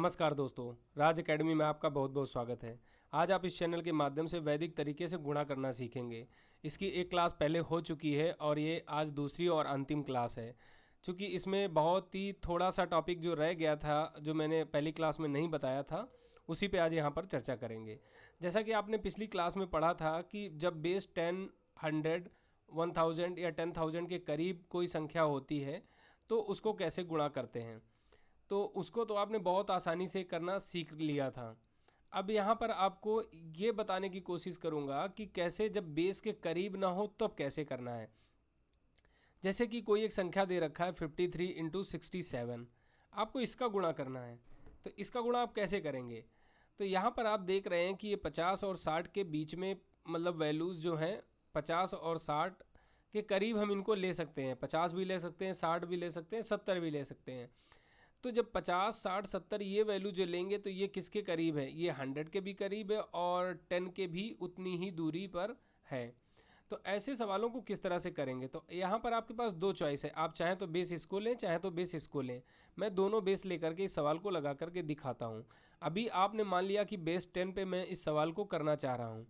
नमस्कार दोस्तों, राज एकेडमी में आपका बहुत बहुत स्वागत है। आज आप इस चैनल के माध्यम से वैदिक तरीके से गुणा करना सीखेंगे। इसकी एक क्लास पहले हो चुकी है और ये आज दूसरी और अंतिम क्लास है। चूँकि इसमें बहुत ही थोड़ा सा टॉपिक जो रह गया था, जो मैंने पहली क्लास में नहीं बताया था, उसी पे आज यहाँ पर चर्चा करेंगे। जैसा कि आपने पिछली क्लास में पढ़ा था कि जब बेस 10, 100, 1000 या 10,000 के करीब कोई संख्या होती है तो उसको कैसे गुणा करते हैं, तो उसको तो आपने बहुत आसानी से करना सीख लिया था। अब यहाँ पर आपको ये बताने की कोशिश करूँगा कि कैसे जब बेस के करीब ना हो तब कैसे करना है। जैसे कि कोई एक संख्या दे रखा है 53 इंटू 67, आपको इसका गुणा करना है। तो इसका गुणा आप कैसे करेंगे? तो यहाँ पर आप देख रहे हैं कि ये 50 और 60 के बीच में, मतलब वैल्यूज़ जो हैं 50 और 60 के करीब हम इनको ले सकते हैं। 50 भी ले सकते हैं, 60 भी ले सकते हैं, 70 भी ले सकते हैं। तो जब 50, 60, 70 ये वैल्यू जो लेंगे तो ये किसके करीब है? ये 100 के भी करीब है और 10 के भी उतनी ही दूरी पर है। तो ऐसे सवालों को किस तरह से करेंगे? तो यहाँ पर आपके पास दो चॉइस है, आप चाहें तो बेस इसको लें, चाहे तो बेस इसको लें। मैं दोनों बेस लेकर के इस सवाल को लगा करके दिखाता हूँ। अभी आपने मान लिया कि बेस 10 पे मैं इस सवाल को करना चाह रहा हूँ।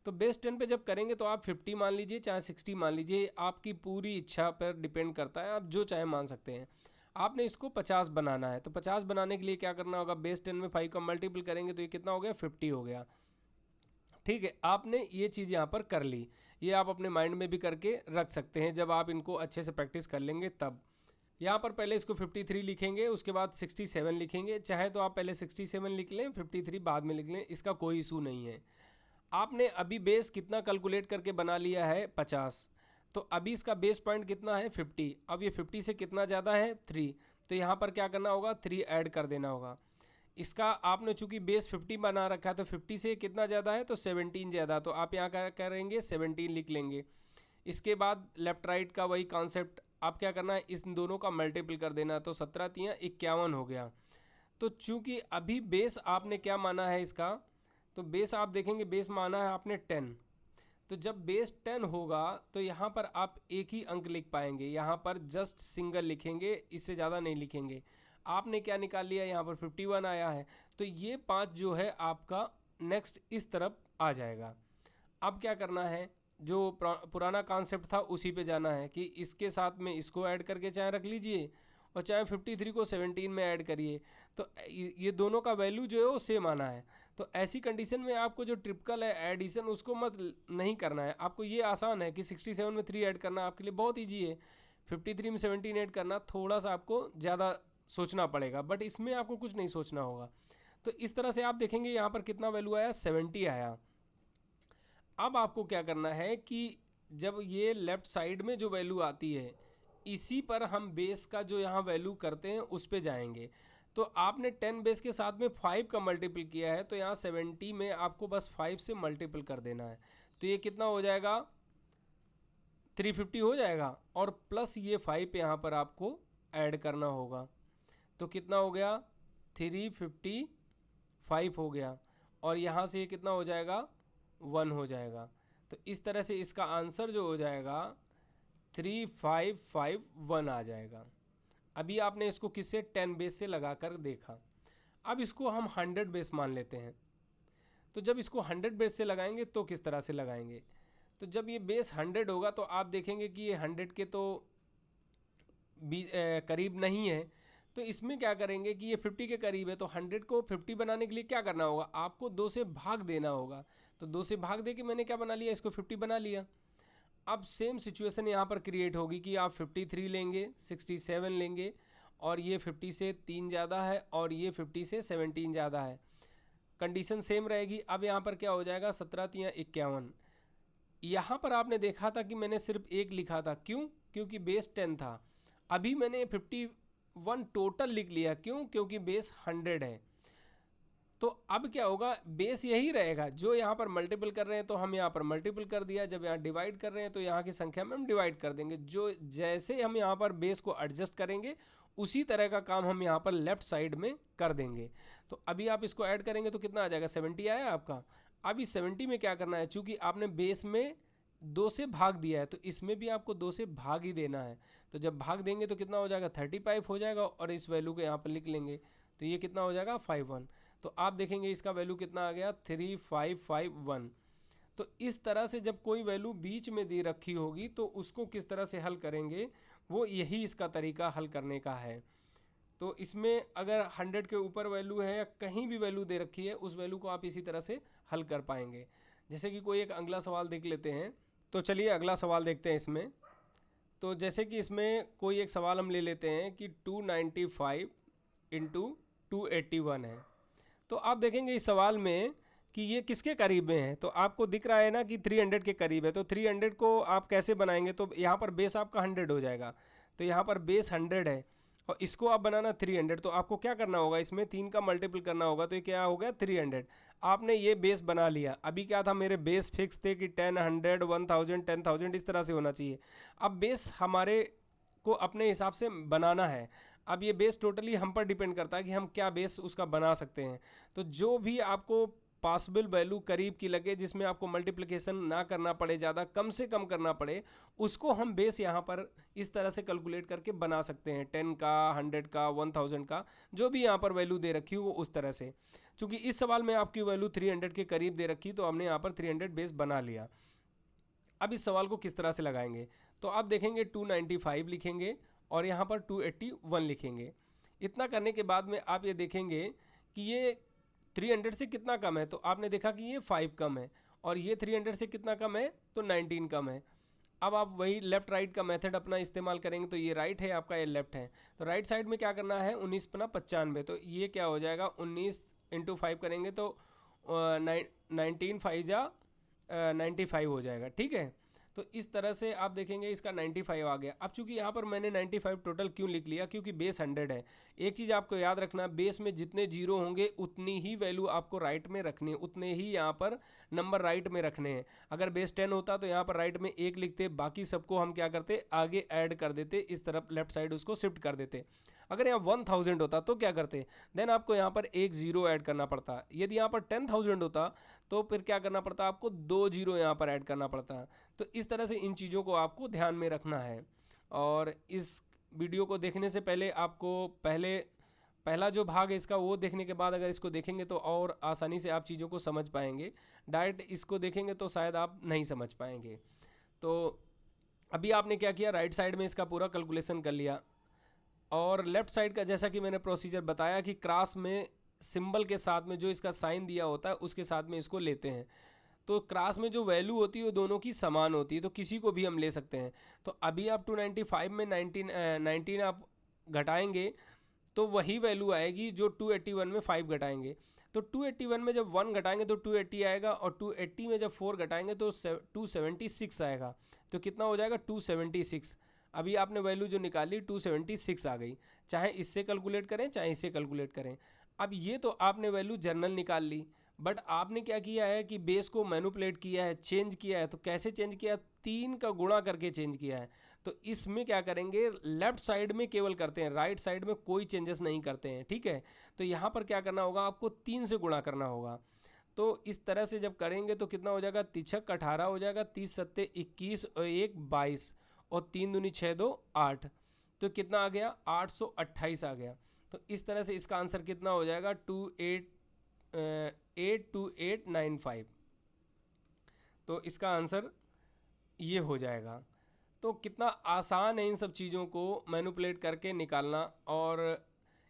तो बेस 10 पे जब करेंगे तो आप 50 मान लीजिए, चाहे 60 मान लीजिए, आपकी पूरी इच्छा पर डिपेंड करता है, आप जो चाहे मान सकते हैं। आपने इसको 50 बनाना है, तो 50 बनाने के लिए क्या करना होगा? बेस 10 में 5 का मल्टीपल करेंगे तो ये कितना हो गया? 50 हो गया। ठीक है, आपने ये चीज़ यहाँ पर कर ली। ये आप अपने माइंड में भी करके रख सकते हैं, जब आप इनको अच्छे से प्रैक्टिस कर लेंगे तब। यहाँ पर पहले इसको 53 लिखेंगे, उसके बाद 67 लिखेंगे। चाहे तो आप पहले 67 लिख लें, 53 बाद में लिख लें, इसका कोई इशू नहीं है। आपने अभी बेस कितना कैलकुलेट करके बना लिया है? 50। तो अभी इसका बेस पॉइंट कितना है? 50। अब ये 50 से कितना ज़्यादा है? 3। तो यहाँ पर क्या करना होगा? 3 ऐड कर देना होगा। इसका आपने चूंकि बेस 50 बना रखा है तो 50 से कितना ज़्यादा है? तो 17 ज़्यादा। तो आप यहाँ क्या करेंगे? 17 लिख लेंगे। इसके बाद लेफ्ट राइट का वही कॉन्सेप्ट, आप क्या करना है? इस दोनों का मल्टीपल कर देना। तो 17 तियाँ 51 हो गया। तो चूंकि अभी बेस आपने क्या माना है इसका? तो बेस आप देखेंगे, बेस माना है आपने 10। तो जब बेस 10 होगा तो यहाँ पर आप एक ही अंक लिख पाएंगे, यहाँ पर जस्ट सिंगल लिखेंगे, इससे ज़्यादा नहीं लिखेंगे। आपने क्या निकाल लिया? यहाँ पर 51 आया है। तो ये 5 जो है आपका नेक्स्ट इस तरफ आ जाएगा। अब क्या करना है? जो पुराना कॉन्सेप्ट था उसी पे जाना है कि इसके साथ में इसको ऐड करके चाहे रख लीजिए और चाहे 53 को 17 में ऐड करिए। तो ये दोनों का वैल्यू जो है वो सेम आना है। तो ऐसी कंडीशन में आपको जो ट्रिपल है एडिशन, उसको मत नहीं करना है। आपको ये आसान है कि 67 में 3 ऐड करना आपके लिए बहुत ईजी है। 53 में 17 ऐड करना थोड़ा सा आपको ज़्यादा सोचना पड़ेगा, बट इसमें आपको कुछ नहीं सोचना होगा। तो इस तरह से आप देखेंगे यहाँ पर कितना वैल्यू आया? 70 आया। अब आपको क्या करना है कि जब ये लेफ्ट साइड में जो वैल्यू आती है, इसी पर हम बेस का जो यहाँ वैल्यू करते हैं उस पे जाएंगे। तो आपने 10 बेस के साथ में 5 का मल्टीपल किया है, तो यहाँ 70 में आपको बस 5 से मल्टीपल कर देना है। तो ये कितना हो जाएगा? 350 हो जाएगा, और प्लस ये 5 यहाँ पर आपको ऐड करना होगा। तो कितना हो गया? 355 हो गया, और यहाँ से ये कितना हो जाएगा? 1 हो जाएगा। तो इस तरह से इसका आंसर जो हो जाएगा 3551 आ जाएगा। अभी आपने इसको किससे? 10 बेस से लगा कर देखा। अब इसको हम 100 बेस मान लेते हैं। तो जब इसको 100 बेस से लगाएंगे तो किस तरह से लगाएंगे? तो जब ये बेस 100 होगा तो आप देखेंगे कि ये 100 के तो करीब नहीं है। तो इसमें क्या करेंगे कि ये 50 के करीब है, तो 100 को 50 बनाने के लिए क्या करना होगा? आपको 2 से भाग देना होगा। तो 2 से भाग दे के मैंने क्या बना लिया? इसको 50 बना लिया। अब सेम सिचुएशन यहाँ पर क्रिएट होगी कि आप 53 लेंगे, 67 लेंगे, और ये 50 से 3 ज़्यादा है और ये 50 से 17 ज़्यादा है। कंडीशन सेम रहेगी। अब यहाँ पर क्या हो जाएगा? 17 तियाँ 51। यहाँ पर आपने देखा था कि मैंने सिर्फ एक लिखा था, क्यों? क्योंकि बेस 10 था। अभी मैंने 51 टोटल लिख लिया, क्यों? क्योंकि बेस 100 है। तो अब क्या होगा? बेस यही रहेगा। जो यहाँ पर मल्टीपल कर रहे हैं तो हम यहाँ पर मल्टीपल कर दिया, जब यहाँ डिवाइड कर रहे हैं तो यहाँ की संख्या में हम डिवाइड कर देंगे। जो जैसे हम यहाँ पर बेस को एडजस्ट करेंगे उसी तरह का काम हम यहाँ पर लेफ्ट साइड में कर देंगे। तो अभी आप इसको ऐड करेंगे तो कितना आ जाएगा? 70 आया आपका। अब इस 70 में क्या करना है? चूँकि आपने बेस में 2 से भाग दिया है तो इसमें भी आपको 2 से भाग ही देना है। तो जब भाग देंगे तो कितना हो जाएगा? 35 हो जाएगा, और इस वैल्यू को यहाँ पर लिख लेंगे। तो तो ये कितना हो जाएगा 51। तो आप देखेंगे इसका वैल्यू कितना आ गया 3551। तो इस तरह से जब कोई वैल्यू बीच में दे रखी होगी तो उसको किस तरह से हल करेंगे, वो यही इसका तरीका हल करने का है। तो इसमें अगर 100 के ऊपर वैल्यू है या कहीं भी वैल्यू दे रखी है, उस वैल्यू को आप इसी तरह से हल कर पाएंगे। जैसे कि कोई एक अगला सवाल देख लेते हैं। तो चलिए अगला सवाल देखते हैं इसमें। तो जैसे कि इसमें कोई एक सवाल हम ले लेते हैं कि 295 इंटू 281 है। तो आप देखेंगे इस सवाल में कि ये किसके करीब में है। तो आपको दिख रहा है ना कि 300 के करीब है। तो 300 को आप कैसे बनाएंगे, तो यहाँ पर बेस आपका 100 हो जाएगा। तो यहाँ पर बेस 100 है और इसको आप बनाना 300। तो आपको क्या करना होगा, इसमें 3 का मल्टीपल करना होगा। तो ये क्या हो गया 300। आपने ये बेस बना लिया। अभी क्या था, मेरे बेस फिक्स थे कि 10, 100, 1000, 10,000 इस तरह से होना चाहिए। अब बेस हमारे को अपने हिसाब से बनाना है। अब ये बेस टोटली हम पर डिपेंड करता है कि हम क्या बेस उसका बना सकते हैं। तो जो भी आपको पॉसिबल वैल्यू करीब की लगे, जिसमें आपको मल्टीप्लिकेशन ना करना पड़े, ज़्यादा कम से कम करना पड़े, उसको हम बेस यहाँ पर इस तरह से कैलकुलेट करके बना सकते हैं। 10 का, 100 का, 1000 का, जो भी यहाँ पर वैल्यू दे रखी हो वो उस तरह से। चूँकि इस सवाल में आपकी वैल्यू 300 के करीब दे रखी, तो हमने यहाँ पर 300 बेस बना लिया। अब इस सवाल को किस तरह से लगाएंगे, तो आप देखेंगे 295 लिखेंगे और यहाँ पर 281 लिखेंगे। इतना करने के बाद में आप ये देखेंगे कि ये 300 से कितना कम है। तो आपने देखा कि ये 5 कम है और ये 300 से कितना कम है, तो 19 कम है। अब आप वही लेफ्ट राइट का मेथड अपना इस्तेमाल करेंगे। तो ये राइट है आपका, ये लेफ्ट है। तो राइट साइड में क्या करना है, 19 पना 95। तो ये क्या हो जाएगा 19 इंटू 5 करेंगे तो 19 5 जा 95 हो जाएगा। ठीक है, तो इस तरह से आप देखेंगे इसका 95 आ गया। अब चूंकि यहाँ पर मैंने 95 टोटल क्यों लिख लिया, क्योंकि बेस 100 है। एक चीज़ आपको याद रखना, बेस में जितने जीरो होंगे उतनी ही वैल्यू आपको राइट में रखनी है, उतने ही यहाँ पर नंबर राइट में रखने हैं। अगर बेस 10 होता तो यहाँ पर राइट में 1 लिखते, बाकी सबको हम क्या करते आगे ऐड कर देते, इस तरफ लेफ्ट साइड उसको शिफ्ट कर देते। अगर यहाँ 1000 होता तो क्या करते, देन आपको यहाँ पर एक जीरो ऐड करना पड़ता। यदि यहाँ पर 10,000 होता तो फिर क्या करना पड़ता, आपको 2 जीरो यहाँ पर ऐड करना पड़ता। तो इस तरह से इन चीज़ों को आपको ध्यान में रखना है। और इस वीडियो को देखने से पहले आपको पहला जो भाग है इसका वो देखने के बाद अगर इसको देखेंगे तो और आसानी से आप चीज़ों को समझ पाएंगे। डायरेक्ट इसको देखेंगे तो शायद आप नहीं समझ पाएंगे। तो अभी आपने क्या किया, राइट साइड में इसका पूरा कैलकुलेशन कर लिया और लेफ्ट साइड का जैसा कि मैंने प्रोसीजर बताया कि क्रॉस में सिंबल के साथ में जो इसका साइन दिया होता है उसके साथ में इसको लेते हैं। तो क्रॉस में जो वैल्यू होती है वो दोनों की समान होती है, तो किसी को भी हम ले सकते हैं। तो अभी आप 295 में 19 आप घटाएंगे तो वही वैल्यू आएगी जो 281 में 5 घटाएंगे। तो 281 में जब 1 घटाएंगे तो 280 आएगा और 280 में जब 4 घटाएंगे तो 276 आएगा। तो कितना हो जाएगा 276। अभी आपने वैल्यू जो निकाली 276 आ गई। चाहे इससे कैलकुलेट करें चाहे इससे कैलकुलेट करें। अब ये तो आपने वैल्यू जनरल निकाल ली, बट आपने क्या किया है कि बेस को मैनिपुलेट किया है, चेंज किया है। तो कैसे चेंज किया, 3 का गुणा करके चेंज किया है। तो इसमें क्या करेंगे, लेफ्ट साइड में केवल करते हैं, राइट साइड में कोई चेंजेस नहीं करते हैं। ठीक है, तो यहाँ पर क्या करना होगा, आपको 3 से गुणा करना होगा। तो इस तरह से जब करेंगे तो कितना हो जाएगा, 3 18 हो जाएगा, 30 सत्ते 21 और 1 22 और 3 दूनी 6 2 8। तो कितना आ गया 828 आ गया। तो इस तरह से इसका आंसर कितना हो जाएगा 82895। तो इसका आंसर ये हो जाएगा। तो कितना आसान है इन सब चीज़ों को मैनिपुलेट करके निकालना, और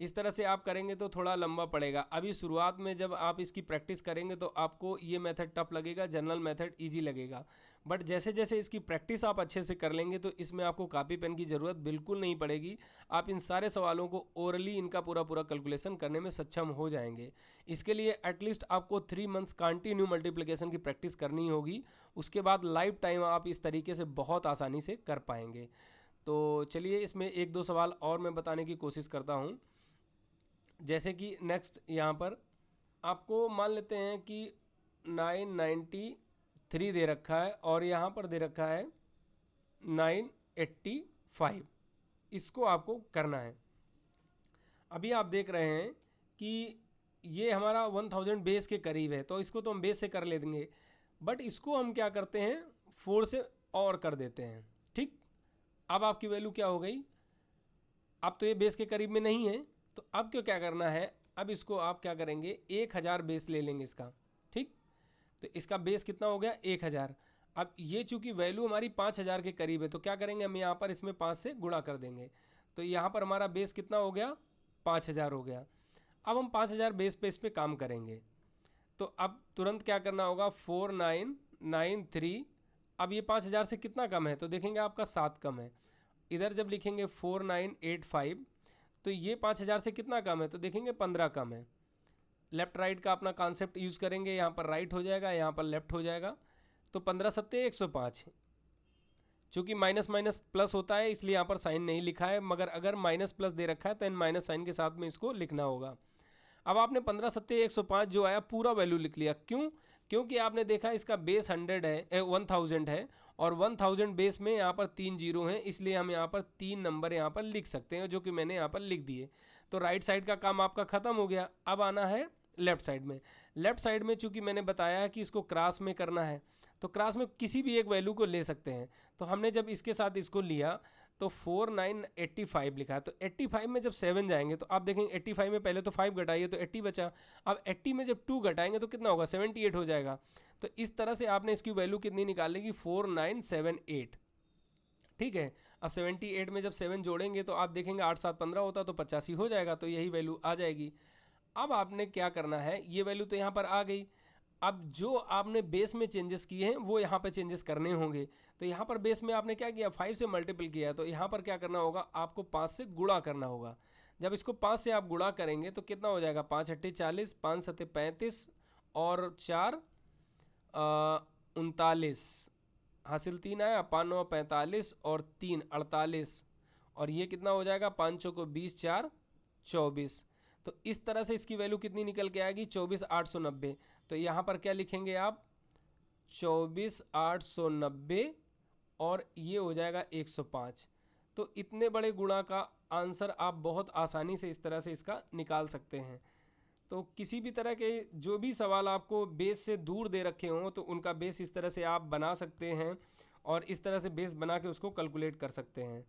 इस तरह से आप करेंगे तो थोड़ा लंबा पड़ेगा। अभी शुरुआत में जब आप इसकी प्रैक्टिस करेंगे तो आपको ये मेथड टफ लगेगा, जनरल मेथड इजी लगेगा। बट जैसे जैसे इसकी प्रैक्टिस आप अच्छे से कर लेंगे तो इसमें आपको कॉपी पेन की ज़रूरत बिल्कुल नहीं पड़ेगी। आप इन सारे सवालों को ओरली इनका पूरा पूरा कैलकुलेशन करने में सक्षम हो जाएंगे। इसके लिए एटलीस्ट आपको 3 मंथ्स कंटिन्यू मल्टीप्लिकेशन की प्रैक्टिस करनी होगी। उसके बाद लाइफ टाइम आप इस तरीके से बहुत आसानी से कर पाएंगे। तो चलिए इसमें 1-2 सवाल और मैं बताने की कोशिश करता हूँ। जैसे कि नेक्स्ट यहाँ पर आपको मान लेते हैं कि 993 दे रखा है और यहाँ पर दे रखा है 985। इसको आपको करना है। अभी आप देख रहे हैं कि ये हमारा 1000 बेस के करीब है, तो इसको तो हम बेस से कर ले देंगे, बट इसको हम क्या करते हैं 4 से और कर देते हैं। ठीक, अब आपकी वैल्यू क्या हो गई, अब तो ये बेस के करीब में नहीं है, तो अब क्यों क्या करना है, अब इसको आप क्या करेंगे, 1000 बेस ले लेंगे इसका, ठीक। तो इसका बेस कितना हो गया, 1000। अब ये चूंकि वैल्यू हमारी 5000 के करीब है, तो क्या करेंगे हम यहाँ पर इसमें 5 से गुणा कर देंगे। तो यहाँ पर हमारा बेस कितना हो गया, 5000 हो गया। अब हम 5000 बेस पे इस पे काम करेंगे। तो अब तुरंत क्या करना होगा, 4993। अब ये 5000 से कितना कम है, तो देखेंगे आपका 7 कम है। इधर जब लिखेंगे 4985, तो ये 5000 से कितना कम है, तो देखेंगे 15 कम है। लेफ्ट राइट का अपना कॉन्सेप्ट यूज़ करेंगे, यहाँ पर राइट हो जाएगा, यहाँ पर लेफ्ट हो जाएगा। तो 15 सत्ते 105। चूँकि माइनस माइनस प्लस होता है इसलिए यहाँ पर साइन नहीं लिखा है, मगर अगर माइनस प्लस दे रखा है तो इन माइनस साइन के साथ में इसको लिखना होगा। अब आपने 15 सत्ते 105 जो आया पूरा वैल्यू लिख लिया। क्यों? क्योंकि आपने देखा इसका बेस 100 है, 1000 है, और 1000 बेस में यहाँ पर 3 जीरो हैं, इसलिए हम यहाँ पर 3 नंबर यहाँ पर लिख सकते हैं, जो कि मैंने यहाँ पर लिख दिए। तो राइट साइड का काम आपका ख़त्म हो गया। अब आना है लेफ्ट साइड में। लेफ्ट साइड में चूंकि मैंने बताया है कि इसको क्रॉस में करना है, तो क्रॉस में किसी भी एक वैल्यू को ले सकते हैं। तो हमने जब इसके साथ इसको लिया तो 4985 लिखा है। तो 85 में जब 7 जाएंगे तो आप देखेंगे 85 में पहले तो 5 घटाइए तो 80 बचा। अब 80 में जब 2 घटाएंगे तो कितना होगा, 78 हो जाएगा। तो इस तरह से आपने इसकी वैल्यू कितनी निकालेगी, 4978। ठीक है। अब 78 में जब 7 जोड़ेंगे तो आप देखेंगे 8 7 15 होता तो 85 हो जाएगा, तो यही वैल्यू आ जाएगी। अब आपने क्या करना है, ये वैल्यू तो यहाँ पर आ गई। अब जो आपने बेस में चेंजेस किए हैं वो यहाँ पर चेंजेस करने होंगे। तो यहाँ पर बेस में आपने क्या किया, 5 से मल्टीपल किया, तो यहाँ पर क्या करना होगा, आपको 5 से गुणा करना होगा। जब इसको 5 से आप गुणा करेंगे तो कितना हो जाएगा, 5 अट्ठे 40, 5 सत्ते 35 और 4 39, हासिल 3 आया, 5 9 45 और 3 48, और ये कितना हो जाएगा, 5 चौको 20, 4 24। तो इस तरह से इसकी वैल्यू कितनी निकल के आएगी, 24890। तो यहाँ पर क्या लिखेंगे आप, 24890, और ये हो जाएगा 105। तो इतने बड़े गुणा का आंसर आप बहुत आसानी से इस तरह से इसका निकाल सकते हैं। तो किसी भी तरह के जो भी सवाल आपको बेस से दूर दे रखे हों तो उनका बेस इस तरह से आप बना सकते हैं, और इस तरह से बेस बना के उसको कैलकुलेट कर सकते हैं।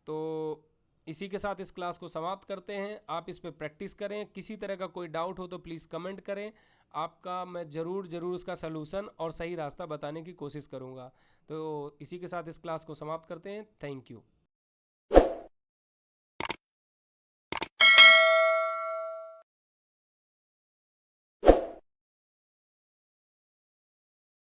तो इसी के साथ इस क्लास को समाप्त करते हैं। आप इस पे प्रैक्टिस करें, किसी तरह का कोई डाउट हो तो प्लीज़ कमेंट करें, आपका मैं ज़रूर उसका सलूशन और सही रास्ता बताने की कोशिश करूँगा। तो इसी के साथ इस क्लास को समाप्त करते हैं। Thank you.